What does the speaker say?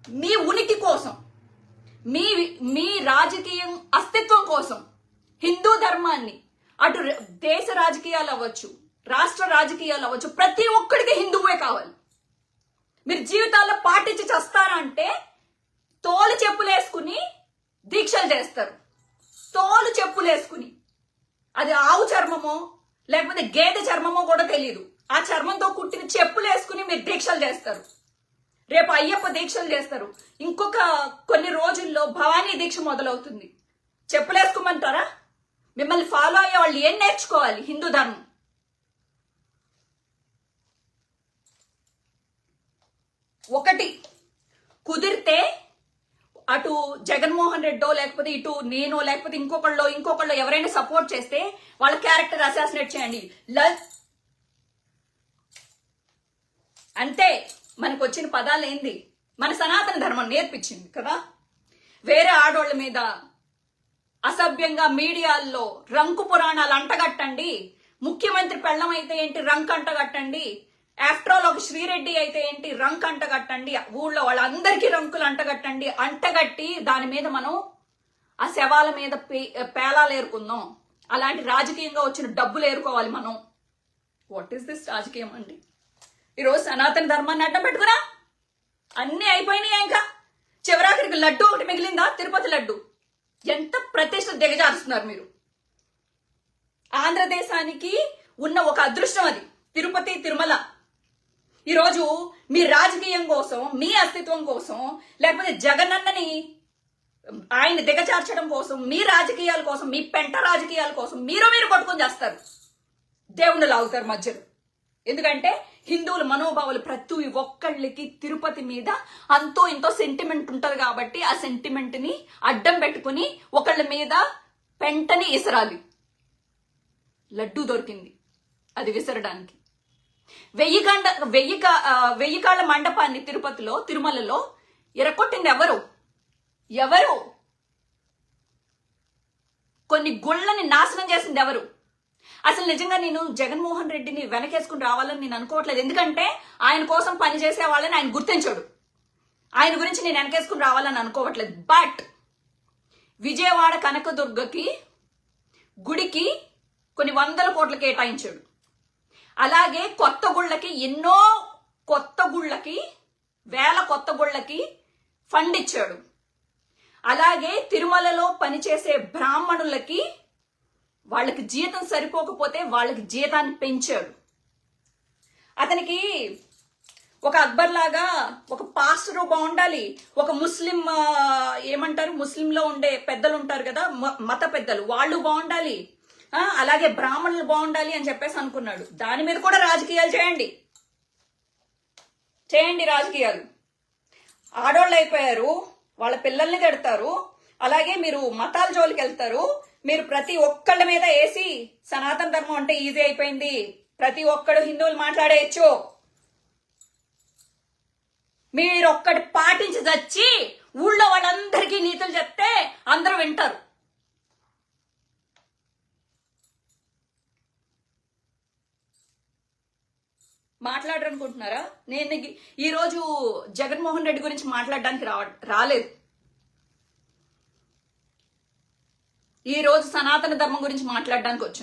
మీ ఉనికి కోసం, మీ మీ రాజకీయం అస్తిత్వం కోసం హిందూ ధర్మాన్ని, అటు దేశ రాజకీయాలు అవ్వచ్చు, రాష్ట్ర రాజకీయాలు అవ్వచ్చు, ప్రతి ఒక్కడికి హిందువే కావాలి. మీరు జీవితాల్లో పాటించి చస్తారంటే తోలు చెప్పులేసుకుని దీక్షలు చేస్తారు. తోలు చెప్పులేసుకుని, అది ఆవు చర్మమో లేకపోతే గేదె చర్మమో కూడా తెలియదు, ఆ చర్మంతో కుట్టిన చెప్పులు వేసుకుని మీరు దీక్షలు చేస్తారు. రేపు అయ్యప్ప దీక్షలు చేస్తారు. ఇంకొక కొన్ని రోజుల్లో భవానీ దీక్ష మొదలవుతుంది. చెప్పులేసుకోమంటారా? మిమ్మల్ని ఫాలో అయ్యే వాళ్ళు ఏం నేర్చుకోవాలి? హిందూ ధర్మం. ఒకటి కుదిరితే అటు జగన్మోహన్ రెడ్డో లేకపోతే ఇటు నేను లేకపోతే ఇంకొకళ్ళు ఎవరైనా సపోర్ట్ చేస్తే వాళ్ళ క్యారెక్టర్ అసాసినేట్ చేయండి. అంతే. మనకు వచ్చిన పదాలు ఏంది? మన సనాతన ధర్మం నేర్పించింది కదా. వేరే ఆడోళ్ళ మీద అసభ్యంగా మీడియాల్లో రంకు పురాణాలు అంటగట్టండి. ముఖ్యమంత్రి పెళ్ళం అయితే ఏంటి రంకు అంటగట్టండి. ఆఫ్టర్ ఆల్ ఒక శ్రీరెడ్డి అయితే ఏంటి రంకు అంటగట్టండి. ఊళ్ళో వాళ్ళందరికీ రంకులు అంటగట్టండి. అంటగట్టి దాని మీద మనం ఆ శవాల మీద పేలాలు ఏరుకుందాం. అలాంటి రాజకీయంగా వచ్చిన డబ్బులు ఏరుకోవాలి మనం. వాట్ ఈస్ దిస్ రాజకీయం అండి? ఈరోజు సనాతన ధర్మాన్ని అడ్డం పెట్టుకురా అన్నీ అయిపోయినాయి. ఇంకా చివరాఖరికి లడ్డు ఒకటి మిగిలిందా? తిరుపతి లడ్డు. ఎంత ప్రతిష్ట దిగజారుస్తున్నారు మీరు. ఆంధ్రదేశానికి ఉన్న ఒక అదృష్టం అది తిరుపతి తిరుమల. ఈరోజు మీ రాజకీయం కోసం, మీ అస్తిత్వం కోసం, లేకపోతే జగనన్నని ఆయన దిగజార్చడం కోసం, మీ రాజకీయాల కోసం, మీ పెంట రాజకీయాల కోసం మీరు పట్టుకొని చేస్తారు. దేవుణ్ణి లాగుతారు మధ్యలో. ఎందుకంటే హిందువుల మనోభావాలు ప్రతి ఒక్కళ్ళకి తిరుపతి మీద అంతో ఇంతో సెంటిమెంట్ ఉంటది కాబట్టి ఆ సెంటిమెంట్ ని అడ్డం పెట్టుకుని ఒకళ్ళ మీద పెంటని విసరాలి. లడ్డూ దొరికింది, అది విసరడానికి. 1000 కాళ్ళ మండపాన్ని తిరుపతిలో, తిరుమలలో ఎరకొట్టింది ఎవరు? కొన్ని గుళ్ళని నాశనం చేసింది ఎవరు? అసలు నిజంగా నేను జగన్మోహన్ రెడ్డిని వెనకేసుకుని రావాలని నేను అనుకోవట్లేదు. ఎందుకంటే ఆయన కోసం పనిచేసే వాళ్ళని ఆయన గుర్తించాడు. ఆయన గురించి నేను వెనకేసుకుని రావాలని అనుకోవట్లేదు. బట్ విజయవాడ కనకదుర్గకి గుడికి కొన్ని 100 కోట్లు కేటాయించాడు. అలాగే కొత్త గుళ్ళకి, ఎన్నో కొత్త గుళ్ళకి, వేల కొత్త గుళ్ళకి ఫండ్ ఇచ్చాడు. అలాగే తిరుమలలో పనిచేసే బ్రాహ్మణులకి వాళ్ళకి జీతం సరిపోకపోతే వాళ్ళకి జీతాన్ని పెంచాడు. అతనికి ఒక అక్బర్ లాగా ఒక పాస్టరు బాగుండాలి, ఒక ముస్లిం ఏమంటారు ముస్లింలో ఉండే పెద్దలు ఉంటారు కదా, మత పెద్దలు, వాళ్ళు బాగుండాలి, అలాగే బ్రాహ్మణులు బాగుండాలి అని చెప్పేసి అనుకున్నాడు. దాని మీద కూడా రాజకీయాలు చేయండి రాజకీయాలు. ఆడోళ్ళు అయిపోయారు, వాళ్ళ పిల్లల్ని తిడతారు, అలాగే మీరు మతాల జోలికి వెళ్తారు. మీరు ప్రతి ఒక్కళ్ళ మీద వేసి సనాతన ధర్మం అంటే ఈజీ అయిపోయింది, ప్రతి ఒక్కడు హిందువులు మాట్లాడేయచ్చు, మీరు ఒక్కటి పాటించి చచ్చి ఊళ్ళో వాళ్ళందరికీ నీతులు చెప్తే అందరూ వింటారు. మాట్లాడరనుకుంటున్నారా? నేను ఈరోజు జగన్మోహన్ రెడ్డి గురించి మాట్లాడడానికి రాలేదు. ఈ రోజు సనాతన ధర్మం గురించి మాట్లాడడానికి వచ్చాను.